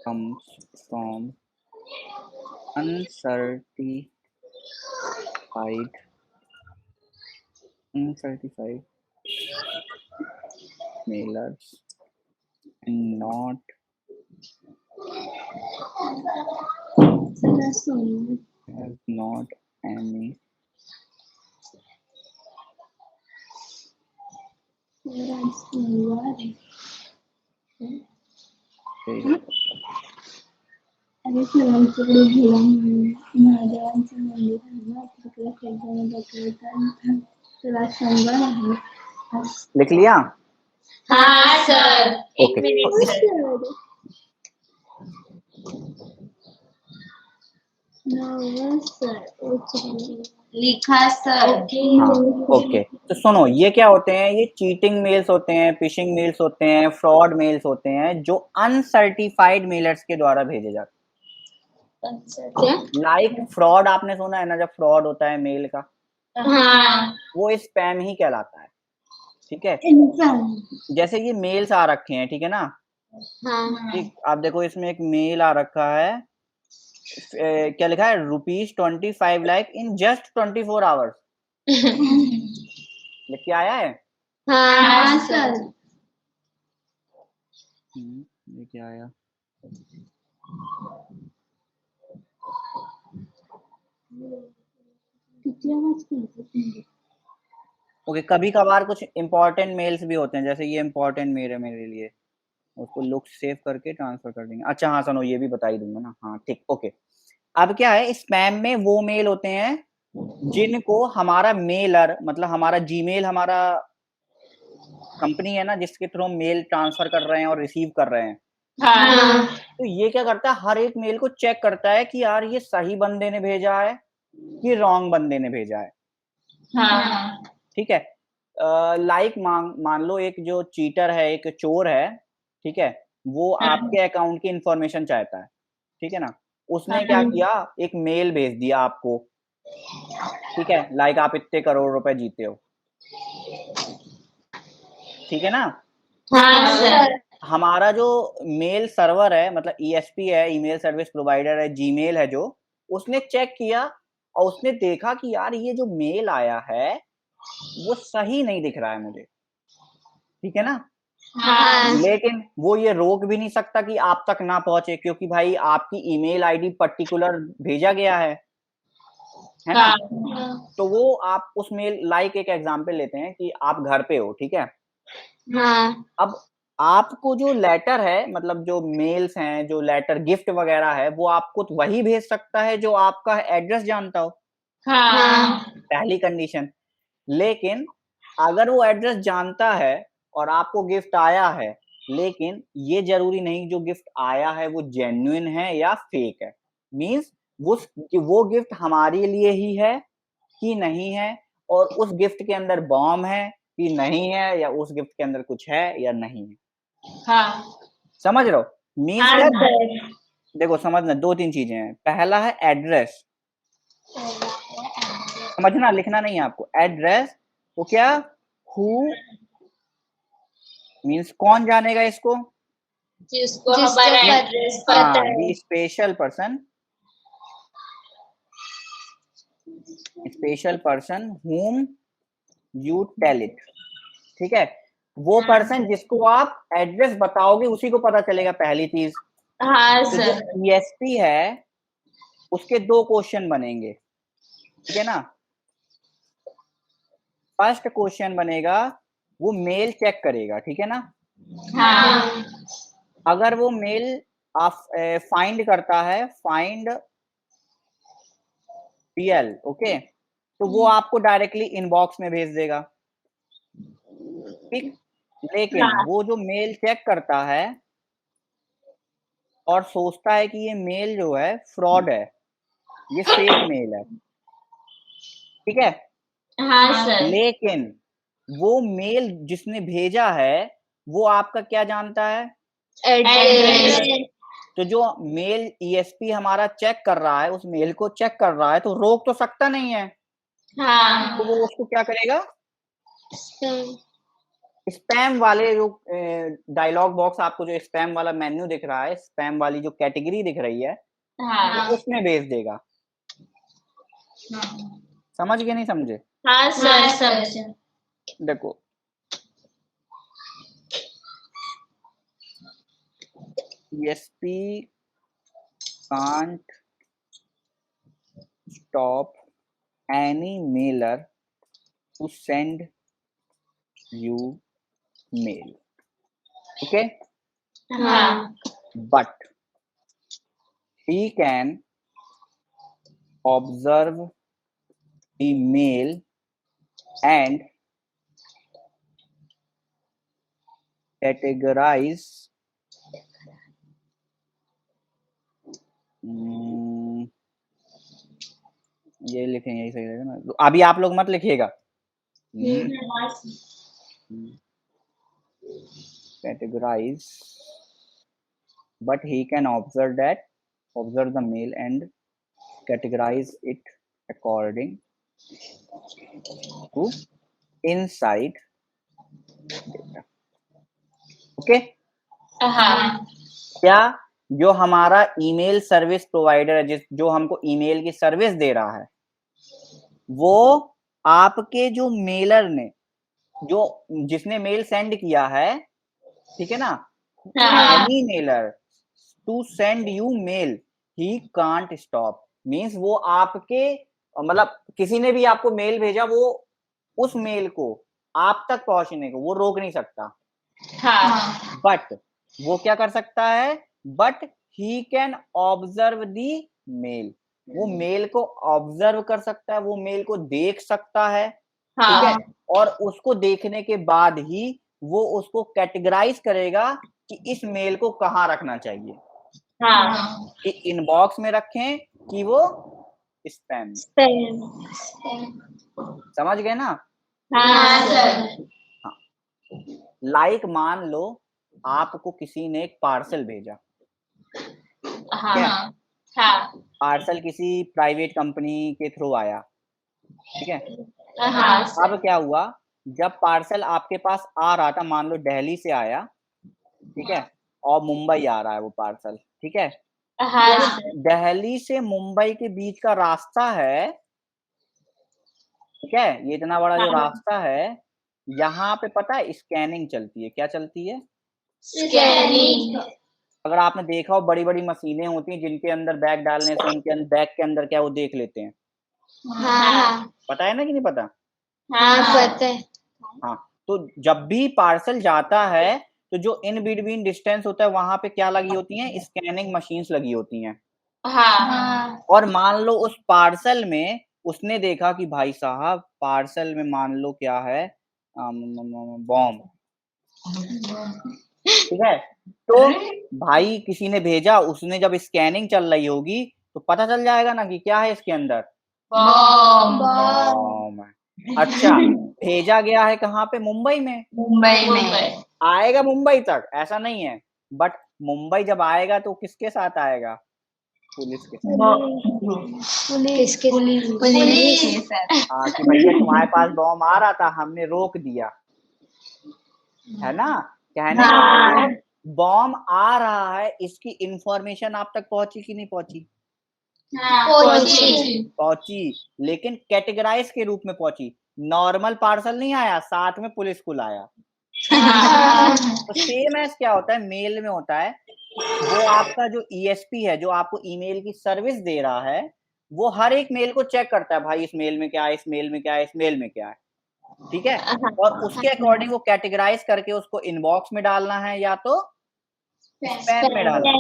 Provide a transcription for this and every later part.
comes from uncertified mailers and not has not any failure. अरे सरांकडे गेला महादेवांचं मंदिर आहे ना तिकडे खेळताना बघितलं त्याला शंभर आहे. लिख लिया? हाँ सर, एक Okay. Minute sir. लिखा सर। हाँ, ओके। तो सुनो, ये क्या होते हैं? ये चीटिंग मेल्स होते हैं, फिशिंग मेल्स होते हैं, फ्रॉड मेल्स होते हैं जो अनसर्टिफाइड मेलर्स के द्वारा भेजे जाते हैं। लाइक फ्रॉड आपने सुना है ना, जब फ्रॉड होता है मेल का, हाँ, वो स्पैम ही कहलाता है। ठीक है, जैसे ये मेल्स आ रखे हैं, ठीक है ना? हाँ, ठीक, आप देखो इसमें एक मेल आ रखा है, क्या लिखा है? ₹25 लाख इन जस्ट 24 आवर्स। लिख के आया है? हाँ सर। ये क्या आया? ओके, कभी कभार कुछ इम्पोर्टेंट मेल्स भी होते हैं, जैसे ये इम्पोर्टेंट मेल है मेरे लिए, उसको लुक सेव करके ट्रांसफर कर देंगे। अच्छा हाँ सुनो, ये भी बता ही दूंगा ना। हाँ ठीक, ओके। अब क्या है, स्पैम में वो मेल होते हैं जिनको हमारा मेलर, मतलब हमारा जीमेल, हमारा कंपनी है ना जिसके थ्रू हम मेल ट्रांसफर कर रहे हैं और रिसीव कर रहे हैं, हाँ, तो ये क्या करता है, हर एक मेल को चेक करता है कि यार ये सही बंदे ने भेजा है कि रॉन्ग बंदे ने भेजा है। हाँ, ठीक है, लाइक मान लो एक जो चीटर है, एक चोर है, ठीक है, वो आपके अकाउंट की इंफॉर्मेशन चाहता है, ठीक है ना? उसने क्या किया, एक मेल भेज दिया आपको, ठीक है, लाइक आप इतने करोड़ रुपए जीते हो, ठीक है ना? हाँ सर। हमारा जो मेल सर्वर है, मतलब ईएसपी है, ईमेल सर्विस प्रोवाइडर है, जीमेल है जो, उसने चेक किया और उसने देखा कि यार ये जो मेल आया है वो सही नहीं दिख रहा है मुझे, ठीक है ना? हाँ, लेकिन वो ये रोक भी नहीं सकता कि आप तक ना पहुंचे, क्योंकि भाई आपकी ईमेल आईडी पर्टिकुलर भेजा गया है ना? तो वो आप उस मेल, लाइक एक एग्जांपल लेते हैं कि आप घर पे हो, ठीक है? हाँ, अब आपको जो लेटर है, मतलब जो मेल्स हैं, जो लेटर गिफ्ट वगैरह है, वो आपको तो वही भेज सकता है जो आपका एड्रेस जानता हो, हाँ, पहली कंडीशन। लेकिन अगर वो एड्रेस जानता है और आपको गिफ्ट आया है, लेकिन ये जरूरी नहीं जो गिफ्ट आया है वो जेन्युइन है या फेक है। मींस वो गिफ्ट हमारे लिए ही है कि नहीं है, और उस गिफ्ट के अंदर बॉम्ब है कि नहीं है, या उस गिफ्ट के अंदर कुछ है या नहीं है। हाँ, समझ रहे हो? मीन्स हाँ क्या, सर। देखो समझना, दो तीन चीजें हैं। पहला है एड्रेस, समझना, लिखना नहीं है आपको। एड्रेस तो क्या, हु मीन्स कौन जानेगा इसको, जिसको हमारा एड्रेस पता हाँ, है। दी special person whom you tell it, ठीक है? वो पर्सन जिसको आप एड्रेस बताओगे उसी को पता चलेगा, पहली चीज। हाँ तो जो सर। ईएसपी है उसके दो क्वेश्चन बनेंगे, ठीक है ना? फर्स्ट क्वेश्चन बनेगा, वो मेल चेक करेगा, ठीक है ना? हाँ, अगर वो मेल आप फाइंड करता है, फाइंड पीएल, ओके, तो वो आपको डायरेक्टली इनबॉक्स में भेज देगा, ठीक? लेकिन वो जो मेल चेक करता है और सोचता है कि ये मेल जो है फ्रॉड है, ये फेक मेल है, ठीक है? हाँ सर। लेकिन वो मेल जिसने भेजा है वो आपका क्या जानता है, एड्रेस, तो जो मेल ईएसपी हमारा चेक कर रहा है, उस मेल को चेक कर रहा है, तो रोक तो सकता नहीं है, हाँ, तो वो उसको क्या करेगा, स्पैम वाले जो डायलॉग बॉक्स, आपको जो स्पैम वाला मेन्यू दिख रहा है, स्पैम वाली जो कैटेगरी दिख रही है, हाँ, वो उसमें भेज देगा। समझ गए नहीं समझे? हाँ सर, समझा। देखो, ESP can't stop any mailer to send you mail, okay, हाँ, but he can observe the mail and categorize ये लिखेंगे, यही सही रहेगा ना, अभी आप लोग मत लिखिएगा। Categorize, but he can observe the mail and categorize it according to inside data, okay. हाँ, क्या जो हमारा ईमेल सर्विस प्रोवाइडर है, जो हमको ईमेल की सर्विस दे रहा है, वो आपके जो मेलर ने, जो जिसने मेल सेंड किया है, ठीक है ना, हाँ, any mailer to send you mail, he can't stop, means वो आपके, मतलब किसी ने भी आपको मेल भेजा, वो उस मेल को आप तक पहुंचने को वो रोक नहीं सकता, हाँ, बट वो क्या कर सकता है, but he can observe the mail, वो मेल को ऑब्जर्व कर सकता है, वो मेल को देख सकता है, ठीक है, और उसको देखने के बाद ही वो उसको कैटेगराइज करेगा कि इस मेल को कहाँ रखना चाहिए, हाँ, कि इनबॉक्स में रखें कि वो स्पैम में। समझ गए ना? हाँ सर, हाँ, लाइक मान लो आपको किसी ने एक पार्सल भेजा, हाँ, हाँ, पार्सल किसी प्राइवेट कंपनी के थ्रू आया, ठीक है, हाँ, अब क्या हुआ, जब पार्सल आपके पास आ रहा था, मान लो दिल्ली से आया, ठीक है, और मुंबई आ रहा है वो पार्सल, ठीक है, हाँ, दिल्ली से मुंबई के बीच का रास्ता है, ठीक है, ये इतना बड़ा जो रास्ता है, यहाँ पे पता है स्कैनिंग चलती है, क्या चलती है, स्कैनिंग, अगर आपने देखा हो, बड़ी बड़ी मशीनें होती हैं जिनके अंदर बैग डालने से उनके अंदर बैग के अंदर क्या वो देख लेते हैं, हाँ, पता है ना कि नहीं पता? हाँ पता है, हाँ, तो जब भी पार्सल जाता है, तो जो इन बिटवीन डिस्टेंस होता है, वहां पे क्या लगी होती हैं, स्कैनिंग मशीन्स लगी होती हैं, हाँ, और मान लो उस पार्सल में उसने देखा कि भाई साहब पार्सल में मान लो क्या है, बॉम्ब, ठीक है, तो भाई किसी ने भेजा, उसने जब स्कैनिंग चल रही होगी तो पता चल जाएगा ना कि क्या है इसके अंदर, बॉम्ब है। अच्छा, भेजा गया है कहाँ पे, मुंबई में, मुंबई में, आएगा मुंबई तक, ऐसा नहीं है, बट मुंबई जब आएगा तो किसके साथ आएगा, पुलिस के साथ, पुलिस, हाँ, कि भैया तुम्हारे पास बॉम्ब आ रहा था, हमने रोक दिया, है ना, कहने का मतलब बॉम्ब आ रहा है, इसकी इंफॉर्मेशन आप तक पहुंची कि नहीं पहुंची, पहुंची, लेकिन कैटेगराइज के रूप में पहुंची, नॉर्मल पार्सल नहीं आया, साथ में पुलिस को लाया। तो सेम एज क्या होता है, मेल में होता है, वो आपका जो ईएसपी है, जो आपको ईमेल की सर्विस दे रहा है, वो हर एक मेल को चेक करता है, भाई इस मेल में क्या है, इस मेल में क्या है, इस मेल में क्या है, ठीक है, और उसके अकॉर्डिंग वो कैटेगराइज करके उसको इनबॉक्स में डालना है या तो स्पैम में डालना है,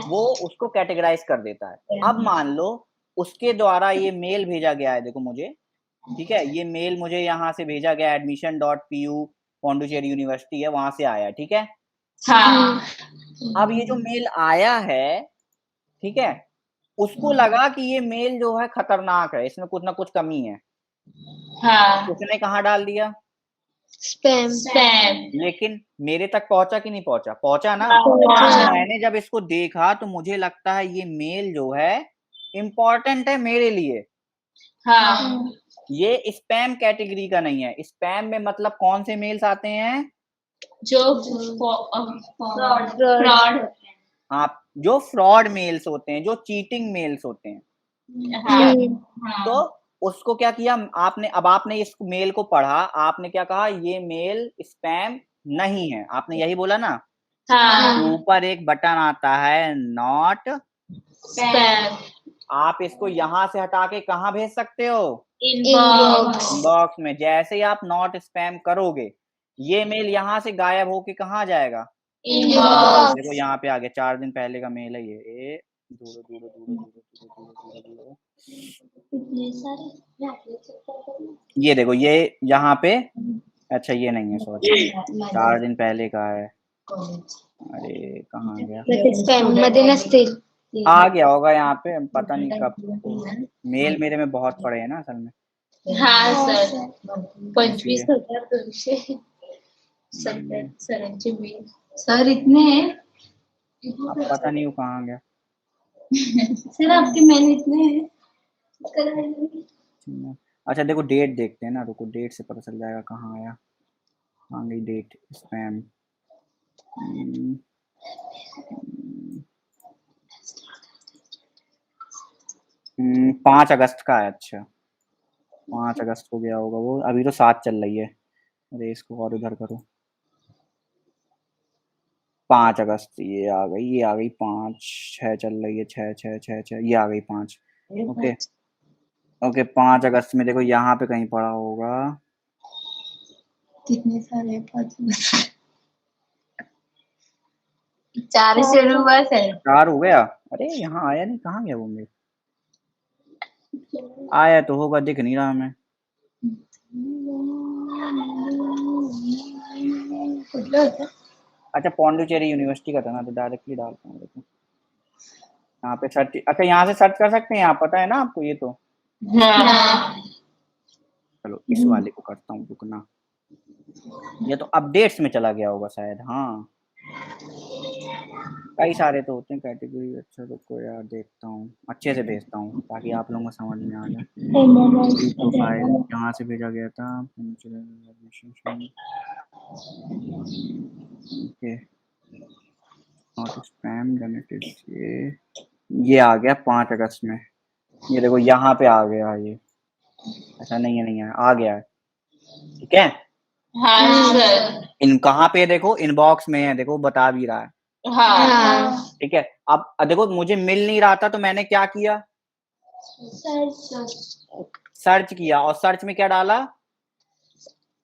वो उसको कैटेगराइज कर देता है। अब मान लो उसके द्वारा ये मेल भेजा गया है, देखो मुझे, ठीक है, ये मेल मुझे यहाँ से भेजा गया, admission.pu पौंडुचेरी यूनिवर्सिटी है, वहां से आया, ठीक है, अब ये जो मेल आया है, ठीक है, उसको लगा कि ये मेल जो है खतरनाक है, इसमें कुछ ना कुछ कमी है, उसने कहाँ डाल दिया, स्पैम स्पैम लेकिन मेरे तक पहुंचा कि नहीं पहुंचा? पहुंचा ना? पहुंचा। मैंने जब इसको देखा तो मुझे लगता है ये मेल जो है इम्पोर्टेंट है मेरे लिए, हाँ ये स्पैम कैटेगरी का नहीं है। स्पैम में मतलब कौन से मेल्स आते हैं? जो फ्रॉड आप जो फ्रॉड मेल्स होते हैं, जो चीटिंग मेल्स होते हैं। हाँ तो उसको क्या किया आपने? अब आपने इस मेल को पढ़ा, आपने क्या कहा? ये मेल स्पैम नहीं है, आपने यही बोला ना? हाँ ऊपर एक बटन आता है नॉट, स्पैम आप इसको यहां से हटा के कहां भेज सकते हो? इनबॉक्स इनबॉक्स में। जैसे ही आप नॉट स्पैम करोगे, ये मेल यहां से गायब होके कहां जाएगा? इनबॉक्स देखो यहाँ पे आ गया, 4 दिन पहले का मेल है ये। दूरो दूरो दूरो दूरो दूरो दूरो दूरो। इतने सारे ये देखो, ये यहाँ पे, अच्छा ये नहीं है, सॉरी, 4 दिन पहले का है। अरे कहाँ गया? स्पैम मध्ये नसतील आ गया होगा यहाँ पे, पता नहीं कब। मेल मेरे में बहुत पड़े हैं ना असल में, हाँ सर इसलिए। 25,200 सरांची मेल सर इतने अब पता नहीं वो कहाँ गया। सर आपके मेल इतने हैं। अच्छा देखो, डेट देखते हैं ना, रुको, डेट से पता चल जाएगा कहाँ आया। कहाँ गई डेट? स्पैम 5 अगस्त का है। अच्छा 5 अगस्त को गया होगा वो, अभी तो 7 चल रही है। अरे इसको और उधर करो। 5 अगस्त, ये आ गई, ये आ गई 5, 6 चल रही है, 6 6 6 6, ये आ गई 5। ओके ओके, 5 अगस्त में देखो यहाँ पे कहीं पड़ा होगा। कितने सारे 400 रुपये सर 4 हो गया। अरे यहाँ आया नहीं, कहाँ गया वो मेल? आया तो होगा, दिख नहीं रहा हमें। कुठलं होतं? अच्छा पौंडीचेरी यूनिवर्सिटी का था ना, तो डायरेक्टली डालता हूँ। देखो यहाँ पे सर्च, अच्छा यहाँ से सर्च कर सकते हैं, यहाँ पता है ना आपको ये तो। हाँ चलो इस वाले को करता हूँ, रुकना। ये तो अपडेट्स में चला गया होगा शायद। हाँ कई सारे तो होते हैं कैटेगरी। अच्छा रुको यार, देखता हूँ, अच्छे से भेजता हूँ ताकि आप लोगों को समझ में आ जाए। प्रोफाइल कहाँ से भेजा गया था? Okay, not spam donated. ये आ गया 5 अगस्त में। ये देखो यहाँ पे आ गया ये। अच्छा नहीं है, नहीं है, आ गया है। ठीक है, हाँ सर इन कहाँ पे? देखो इनबॉक्स में है, देखो बता भी रहा है। हाँ ठीक है, अब देखो मुझे मिल नहीं रहा था तो मैंने क्या किया? सर्च किया, और सर्च में क्या डाला?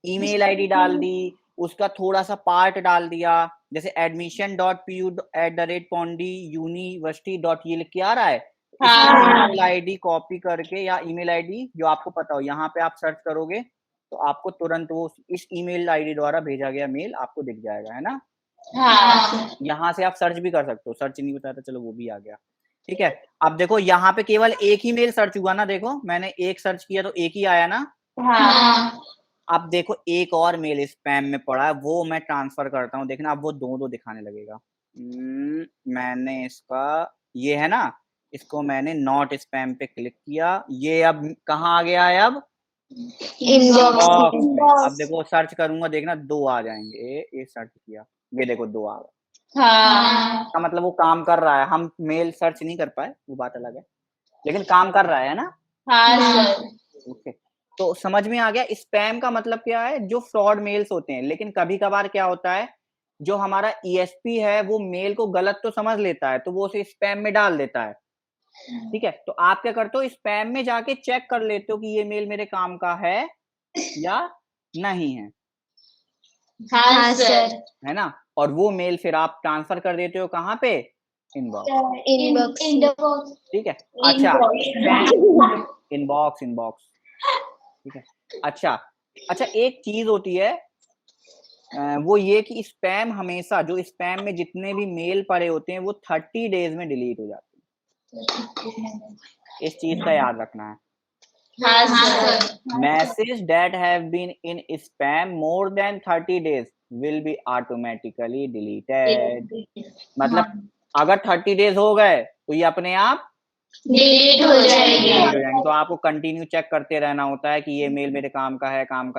ईमेल आईडी डाल दी, उसका थोड़ा सा पार्ट डाल दिया, जैसे admission.pu@pondyuniversity. ये लिख के आ रहा है। ईमेल आईडी कॉपी करके, या ईमेल आईडी जो आपको पता हो, यहाँ पे आप सर्च करोगे तो आपको तुरंत वो इस ईमेल आईडी द्वारा भेजा गया मेल आपको दिख जाएगा, है ना? हाँ यहाँ से आप सर्च भी कर सकते हो, सर्च नहीं बताया था, चलो वो भी आ गया। ठीक है, अब देखो यहाँ पे केवल एक ही मेल सर्च हुआ ना, देखो मैंने एक सर्च किया तो एक ही आया ना। हाँ अब देखो एक और मेल स्पैम में पड़ा है, वो मैं ट्रांसफर करता हूँ, देखना अब वो दो दिखाने लगेगा। मैंने इसका, ये है ना, इसको मैंने नॉट स्पैम पे क्लिक किया, ये अब कहाँ आ गया है? अब इनबॉक्स में। अब देखो सर्च करूंगा, देखना 2 आ जाएंगे। ये सर्च किया, ये देखो 2 आ गए। हाँ का मतलब वो काम कर रहा है। हम मेल सर्च नहीं कर पाए, वो बात अलग है, लेकिन काम कर रहा है ना। हाँ सर ओके, तो समझ में आ गया स्पैम का मतलब क्या है? जो फ्रॉड मेल्स होते हैं। लेकिन कभी-कभार क्या होता है, जो हमारा ईएसपी है वो मेल को गलत तो समझ लेता है, तो वो उसे स्पैम में डाल देता है। ठीक है, तो आप क्या करते हो? स्पैम में जाके चेक कर लेते हो कि ये मेल मेरे काम का है या नहीं है, हाँ सर है ना? और वो मेल फिर आप ट्रांसफर कर देते हो कहाँ पे? इनबॉक्स। इनबॉक्स ठीक है, अच्छा इनबॉक्स, इनबॉक्स। ठीक है, अच्छा अच्छा एक चीज होती है, वो ये कि स्पैम हमेशा, जो स्पैम में जितने भी मेल पड़े होते हैं वो 30 डेज में डिलीट हो जाते हैं। इस चीज का याद रखना है। हाँ sir. Messages that have been in spam more than 30 days will be automatically deleted. मतलब अगर 30 डेज हो गए तो ये अपने आप डिलीट हो जाएगी। डिलीट हो जाएंगे। तो आपको कंटिन्यू चेक करते रहना होता है कि ये मेल मेरे काम का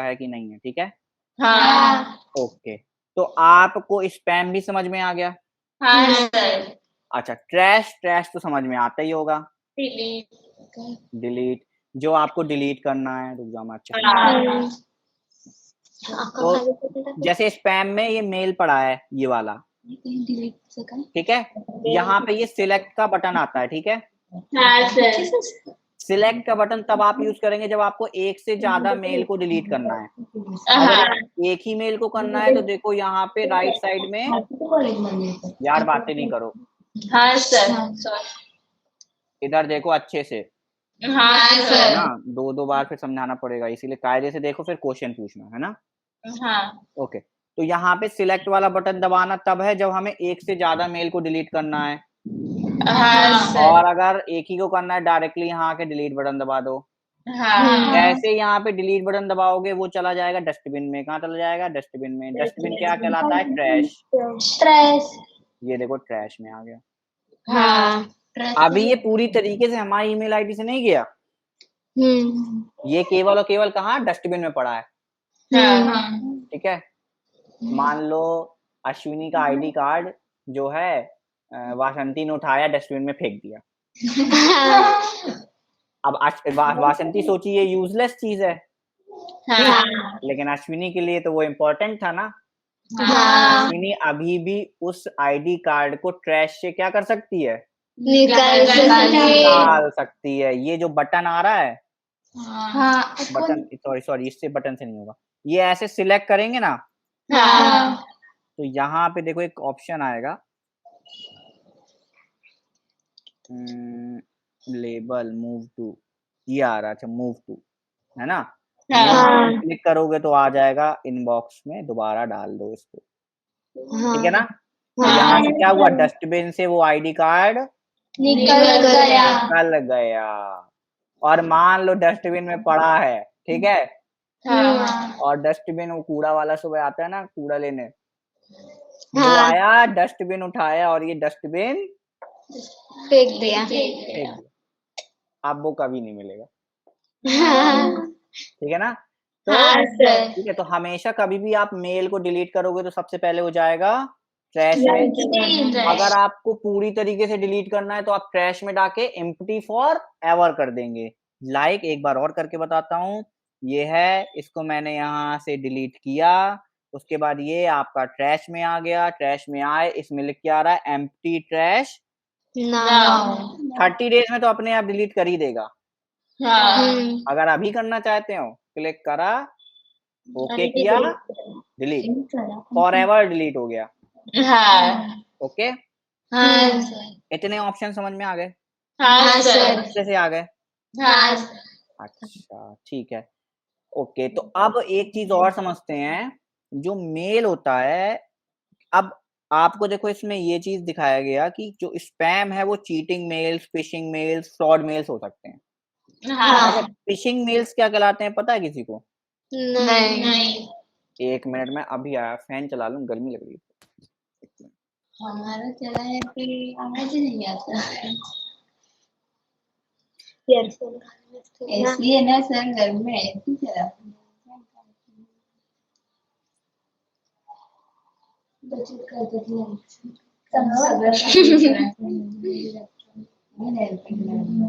है कि नहीं है, ठीक है? हाँ ओके, तो आपको स्पैम भी समझ में आ गया। हाँ सर। अच्छा, ट्रैश तो समझ में आता ही होगा, डिलीट। डिलीट, जो आपको डिलीट करना है। रुक जाओ मैं अच्छे से हाँ तो जैसे स्पैम में ये मेल पड़ा है, ये वाला, ठीक है? यहाँ पे ये सिलेक्ट का बटन आता है, ठीक है? हाँ सर। सिलेक्ट का बटन तब आप यूज करेंगे जब आपको एक से ज्यादा मेल को डिलीट करना है। हाँ अगर एक ही मेल को करना है तो देखो यहाँ पे राइट साइड में, यार बातें नहीं करो, हाँ सर। इधर देखो अच्छे से, हाँ है सर। ना? 2 बार फिर समझाना पड़ेगा, इसीलिए कायदे से देखो फिर क्वेश्चन पूछना, है ना? हाँ ओके, तो यहाँ पे सिलेक्ट वाला बटन दबाना तब है जब हमें एक से ज्यादा मेल को डिलीट करना है, हाँ सर। और अगर एक ही को करना है डायरेक्टली यहाँ के डिलीट बटन दबा दो। हाँ जैसे यहाँ पे डिलीट बटन दबाओगे वो चला जाएगा डस्टबिन में। कहाँ चला जाएगा? डस्टबिन में। डस्टबिन क्या कहलाता है? ट्रैश। ट्रैश। ये देखो ट्रैश में आ गया। हाँ। अभी ये पूरी तरीके से हमारी ईमेल आईडी से नहीं गया, ये केवल और केवल कहाँ? डस्टबिन में पड़ा है, हाँ ठीक है? मान लो अश्विनी का आईडी कार्ड जो है वासंती ने उठाया, डस्टबिन में फेंक दिया। अब वासंती सोची ये यूजलेस चीज है, हाँ लेकिन अश्विनी के लिए तो वो इम्पोर्टेंट था ना। हाँ। अश्विनी अभी भी उस आईडी कार्ड को ट्रैश से क्या कर सकती है? निकाल सकती है। ये जो बटन आ रहा है, हाँ बटन, सॉरी इससे बटन से नहीं होगा, ये ऐसे सिलेक्ट करेंगे ना हाँ तो यहाँ पे देखो एक ऑप्शन आएगा, लेबल मूव टू, ये आ रहा है। अच्छा, मूव टू, है ना? हाँ क्लिक करोगे तो आ जाएगा इनबॉक्स में, दोबारा डाल दो इसको, ठीक है ना? तो यहाँ से क्या हुआ? डस्टबिन से वो आईडी कार्ड निकल गया, और मान लो डस्टबिन में पड़ा है, ठीक है? हाँ और डस्टबिन, वो कूड़ा वाला सुबह आता है ना कूड़ा लेने, वो आया, डस्टबिन उठाया और ये डस्टबिन फेंक दिया। फेंक दिया। अब वो कभी नहीं मिलेगा, ठीक है ना? तो हाँ सर। ठीक है, तो हमेशा कभी भी आप मेल को डिलीट करोगे तो सबसे पहले वो जाएगा ट्रैश में। अगर आपको पूरी तरीके से डिलीट करना है तो आप ट्रैश में डाके एम्प्टी फॉर एवर कर देंगे। लाइक एक बार और करके बताता हूँ, ये है, इसको मैंने यहाँ से डिलीट किया, उसके बाद ये आपका ट्रैश में आ गया। ट्रैश में आए, इसमें लिख के आ रहा है एम्प्टी ट्रैश। 30 डेज में तो अपने आप डिलीट कर ही देगा। अगर अभी करना चाहते हो, क्लिक करा, ओके किया, डिलीट, फॉरएवर डिलीट हो गया। हाँ ओके, हाँ इतने ऑप्शन समझ में आ गए? हाँ सर। अच्छे से आ गए? हाँ अच्छा, ठीक है। ओके, तो अब एक चीज और समझते हैं, जो मेल होता है। अब आपको देखो इसमें ये चीज दिखाया गया कि जो स्पैम है वो cheating mails, phishing mails, fraud mails हो सकते हैं। हाँ। फिशिंग मेल्स क्या कहलाते हैं पता है किसी को? नहीं। 1 मिनट में अभी आया, फैन चला लूं, गर्मी लग रही है। हमारा चला है फिर आवाज ही नहीं आता। इसलिए ना सर घर में ऐसी चला।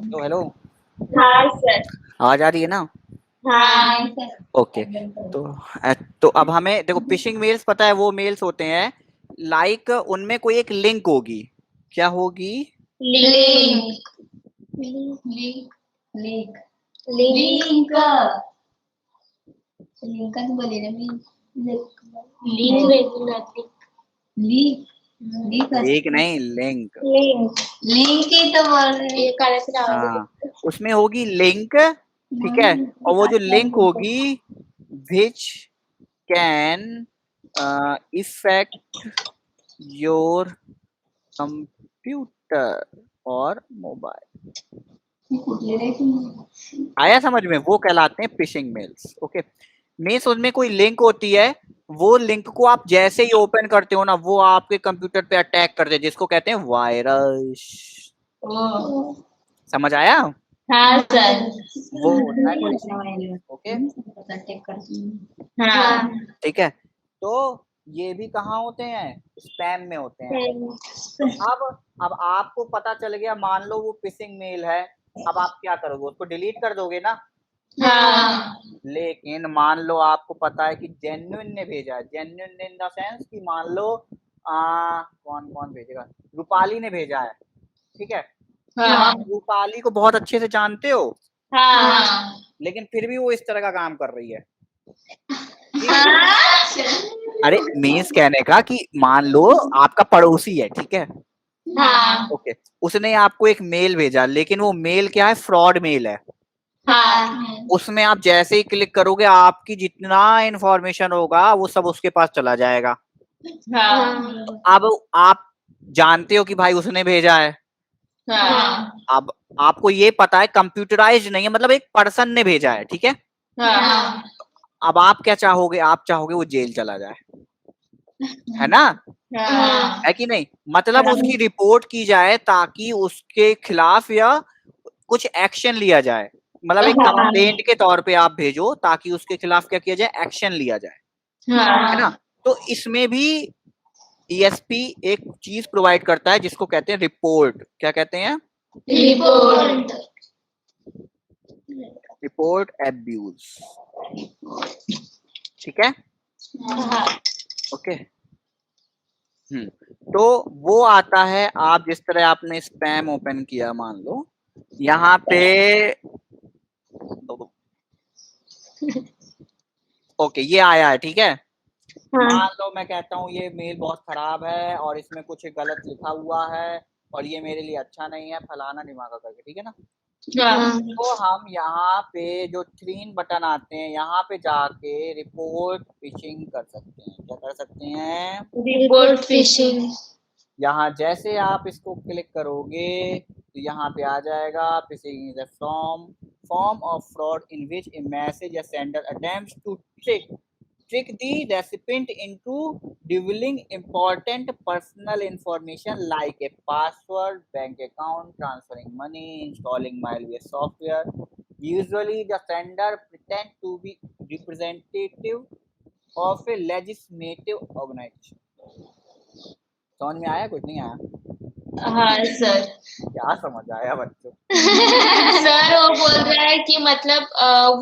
तो हेलो, हाँ सर। आवाज आ रही है ना? हाँ ओके, तो अब हमें देखो, फिशिंग मेल्स पता है वो मेल्स होते हैं, लाइक उनमें कोई एक लिंक होगी। क्या होगी? लिंक। लिंक तो बोले ना लिंक नहीं, लिंक। लिंक ही तो बोल रहे हैं। हाँ, उसमें होगी लिंक, ठीक है? और वो जो लिंक होगी, विच कैन इफेक्ट योर कंप्यूटर और मोबाइल। आया समझ में? वो कहलाते हैं फिशिंग मेल्स। ओके, मीन्स उसमें कोई लिंक होती है, वो लिंक को आप जैसे ही ओपन करते हो ना, वो आपके कंप्यूटर पे अटैक करते हैं, जिसको कहते हैं वायरस। समझ आया? हाँ सर। वो होता है phishing। ओके, हाँ। ठीक है। तो ये भी कहाँ होते हैं? स्पैम में होते हैं। तो अब आपको पता चल गया, मान लो वो फिशिंग मेल है, अब आप क्या करोगे? उसको डिलीट कर दोगे ना। हाँ। लेकिन मान लो आपको पता है कि जेन्युइन ने भेजा है, जेन्युइन इन द सेंस कि मान लो कौन कौन भेजेगा, रूपाली ने भेजा है, ठीक है। हाँ। आप रूपाली को बहुत अच्छे से जानते हो, हाँ। लेकिन फिर भी वो इस तरह का काम कर रही है। हाँ। अरे मीन्स कहने का कि मान लो आपका पड़ोसी है, ठीक है, हाँ। ओके, उसने आपको एक मेल भेजा, लेकिन वो मेल क्या है? फ्रॉड मेल है। हाँ। उसमें आप जैसे ही क्लिक करोगे, आपकी जितना इंफॉर्मेशन होगा वो सब उसके पास चला जाएगा। हाँ। अब आप जानते हो कि भाई उसने भेजा है। हाँ। अब आपको ये पता है कंप्यूटराइज नहीं है, मतलब एक पर्सन ने भेजा है, ठीक है। हाँ। अब आप क्या चाहोगे? आप चाहोगे वो जेल चला जाए, है ना? हाँ। है कि नहीं? मतलब उसकी रिपोर्ट की जाए ताकि उसके खिलाफ या कुछ एक्शन लिया जाए, मतलब एक कंप्लेंट के तौर पे आप भेजो ताकि उसके खिलाफ क्या किया जाए? एक्शन लिया जाए, है ना? तो इसमें भी ईएसपी एक चीज प्रोवाइड करता है जिसको कहते हैं रिपोर्ट। क्या कहते हैं? रिपोर्ट। रिपोर्ट एब्यूज, ठीक है, हाँ। ओके। तो वो आता है, आप जिस तरह आपने स्पैम ओपन किया, मान लो यहाँ पे, ओके ये आया है, ठीक है। मान लो मैं कहता हूँ ये मेल बहुत खराब है और इसमें कुछ गलत लिखा हुआ है और ये मेरे लिए अच्छा नहीं है, फलाना दिमागा करके, ठीक है ना। तो हम यहाँ पे जो 3 बटन आते हैं, यहाँ पे जाके रिपोर्ट फिशिंग कर सकते हैं। क्या कर सकते हैं? Report fishing. यहाँ जैसे आप इसको क्लिक करोगे तो यहाँ पे आ जाएगा, phishing is a form of fraud in which a message या sender attempts to trick the recipient into revealing important personal information like a password, bank account, transferring money, installing malware software. Usually the sender pretend to be representative of a legislative organization. समझ में आया? कुछ नहीं आया? हाँ sir. क्या समझ आया बच्चों? सर वो बोल रहा है कि मतलब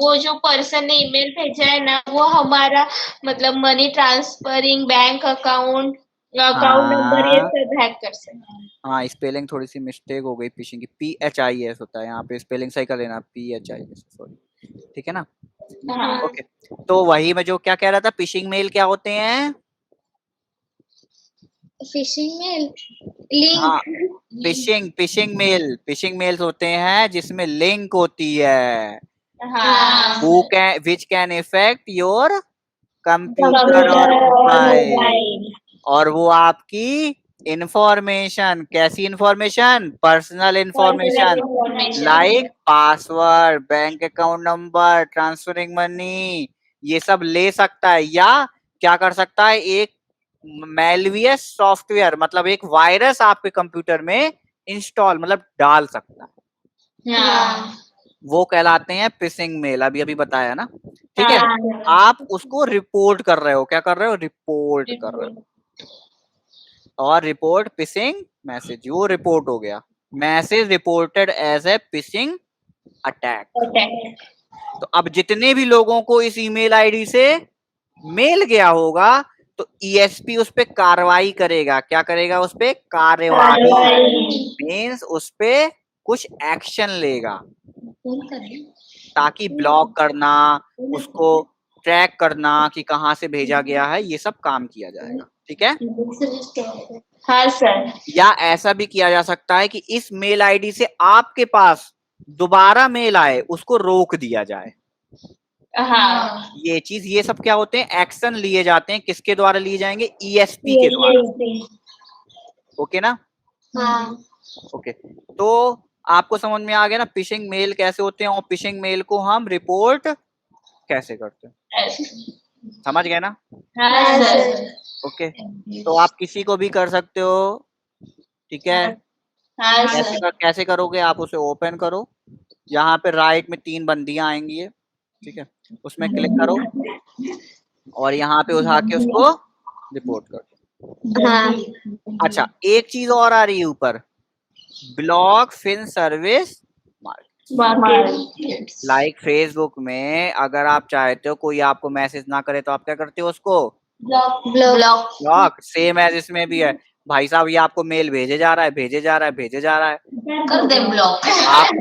वो जो पर्सन ने ईमेल भेजा है ना, वो हमारा मतलब money transferring, bank account, account number ये सब हैक कर सकते हैं। हाँ, स्पेलिंग थोड़ी सी मिस्टेक हो गई फिशिंग की, PHIS होता है यहाँ पे, स्पेलिंग सही कर लेना, PHIS, सॉरी, ठीक है ना। हाँ। ओके, तो वही मैं जो क्या कह रहा था, फिशिंग मेल क्या होते हैं? Phishing mail link. हाँ, फिशिंग मेल्स होते हैं जिसमें लिंक होती है, हाँ। Which can effect your computer और मोबाइल, और वो आपकी इंफॉर्मेशन, कैसी information? Personal information like password, bank account number, transferring money, ये सब ले सकता है। या क्या कर सकता है? एक मेलवियस सॉफ्टवेयर, मतलब एक वायरस आपके कंप्यूटर में इंस्टॉल, मतलब डाल सकता है, हाँ। वो कहलाते हैं फिशिंग मेल। अभी अभी बताया ना, ठीक है। आप उसको रिपोर्ट कर रहे हो, क्या कर रहे हो? रिपोर्ट कर रहे हो। और रिपोर्ट फिशिंग मैसेज, वो रिपोर्ट हो गया, message reported as a phishing attack. तो अब जितने भी लोगों को इस ईमेल आईडी से मेल गया होगा, तो ईएसपी उस पे कार्रवाई करेगा। क्या करेगा? उस पे कार्रवाई, मीन्स उस पे कुछ एक्शन लेगा, ताकि ब्लॉक करना, उसको ट्रैक करना कि कहाँ से भेजा गया है, ये सब काम किया जाएगा, ठीक है। हाँ सर। या ऐसा भी किया जा सकता है कि इस मेल आईडी से आपके पास दोबारा मेल आए, उसको रोक दिया जाए। हाँ। ये चीज, ये सब क्या होते हैं? एक्शन लिए जाते हैं। किसके द्वारा लिए जाएंगे? ईएसपी के द्वारा, ओके ना। हाँ। ओके, तो आपको समझ में आ गया ना फिशिंग मेल कैसे होते हैं और फिशिंग मेल को हम रिपोर्ट कैसे करते हैं, समझ गए ना? हाँ सर। ओके, तो आप किसी को भी कर सकते हो, ठीक है? हाँ सर। कैसे करोगे? आप उसे ओपन करो, यहाँ पे राइट में 3 बंदियां आएंगी, ठीक है, उसमें क्लिक करो और यहाँ पे उठा के उसको रिपोर्ट कर दो। हाँ अच्छा, एक चीज और आ रही है ऊपर, ब्लॉक फिन सर्विस मार्केट। लाइक फेसबुक में अगर आप चाहते हो कोई आपको मैसेज ना करे तो आप क्या करते हो? उसको ब्लॉक। ब्लॉक। सेम एज इसमें भी है, भाई साहब ये आपको मेल भेजे जा रहा है, भेजे जा रहा है, भेजे जा रहा है, कर दे ब्लॉक। आप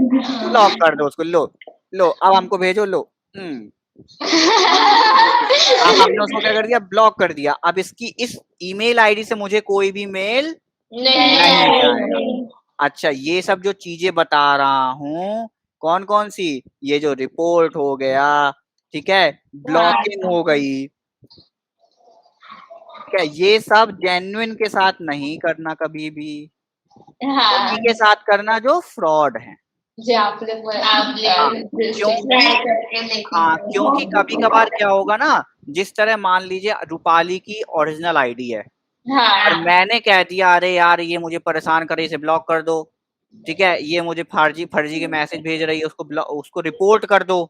ब्लॉक कर दो उसको। लो लो अब हमको भेजो, लो। अब हमने उसको क्या कर दिया? ब्लॉक कर दिया। अब इसकी इस ईमेल आईडी से मुझे कोई भी मेल नहीं जाएगा। अच्छा, ये सब जो चीजें बता रहा हूँ, कौन कौन सी? ये जो रिपोर्ट हो गया, ठीक है, ब्लॉकिंग हो गई, ठीक है, ये सब जेन्युइन के साथ नहीं करना कभी भी, उन्हीं के साथ करना जो फ्रॉड है। क्योंकि कभी कभार क्या होगा ना, जिस तरह मान लीजिए रूपाली की ओरिजिनल आईडी है और मैंने कह दिया अरे यार ये मुझे परेशान करे, इसे ब्लॉक कर दो, ठीक है, ये मुझे फर्जी के मैसेज भेज रही है, उसको रिपोर्ट कर दो,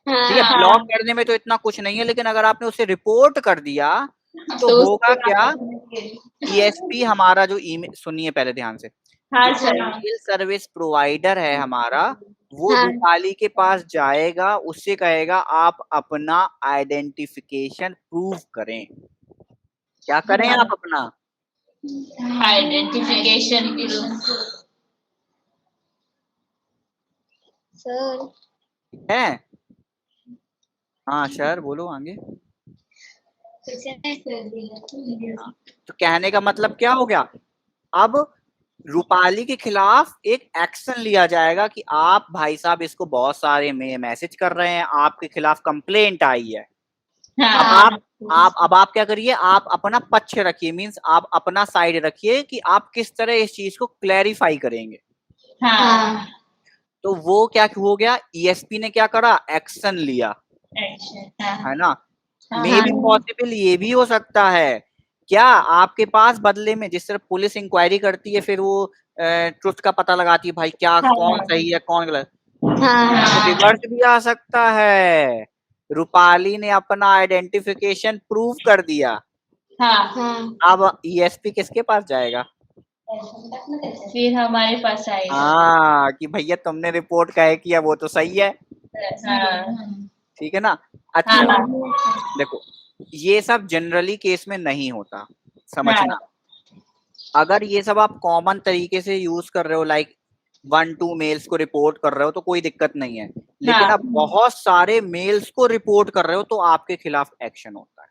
ठीक है। ब्लॉक करने में तो इतना कुछ नहीं है, लेकिन अगर आपने उसे रिपोर्ट कर दिया तो होगा क्या? ईएसपी हमारा जो ईमेल, सुनिए पहले ध्यान से, जो ईमेल सर्विस प्रोवाइडर है हमारा, वो रूपाली के पास जाएगा, उससे कहेगा आप अपना आइडेंटिफिकेशन प्रूव करें। क्या करें आप? अपना आइडेंटिफिकेशन सर। है। हाँ सर, बोलो आगे। तो कहने का मतलब क्या हो गया? अब रूपाली के खिलाफ एक एक्शन लिया जाएगा कि आप भाई साहब इसको बहुत सारे मैसेज कर रहे हैं, आपके खिलाफ कंप्लेंट आई है। अब आप क्या करिए? आप अपना पक्ष रखिए, मींस आप अपना साइड रखिए कि आप किस तरह इस चीज को क्लैरिफाई करेंगे। तो वो क्या हो गया? ईएसपी ने क्या करा? एक्शन लिया, है ना? मे बी पॉसिबल ये भी हो सकता है क्या आपके पास बदले में, जिस तरह पुलिस इंक्वायरी करती है फिर वो ट्रुथ का पता लगाती है, भाई क्या कौन सही है कौन गलत, तो रिवर्स भी आ सकता है। रूपाली ने अपना आइडेंटिफिकेशन प्रूव कर दिया, अब ईएसपी किसके पास जाएगा? फिर हमारे पास आएगा। हाँ, कि भैया तुमने रिपोर्ट काहे किया, वो तो सही है, ठीक है ना? अच्छा, देखो ये सब जनरली केस में नहीं होता, समझना। अगर ये सब आप कॉमन तरीके से यूज कर रहे हो, लाइक 1-2 मेल्स को रिपोर्ट कर रहे हो तो कोई दिक्कत नहीं है, लेकिन आप बहुत सारे मेल्स को रिपोर्ट कर रहे हो तो आपके खिलाफ एक्शन होता है।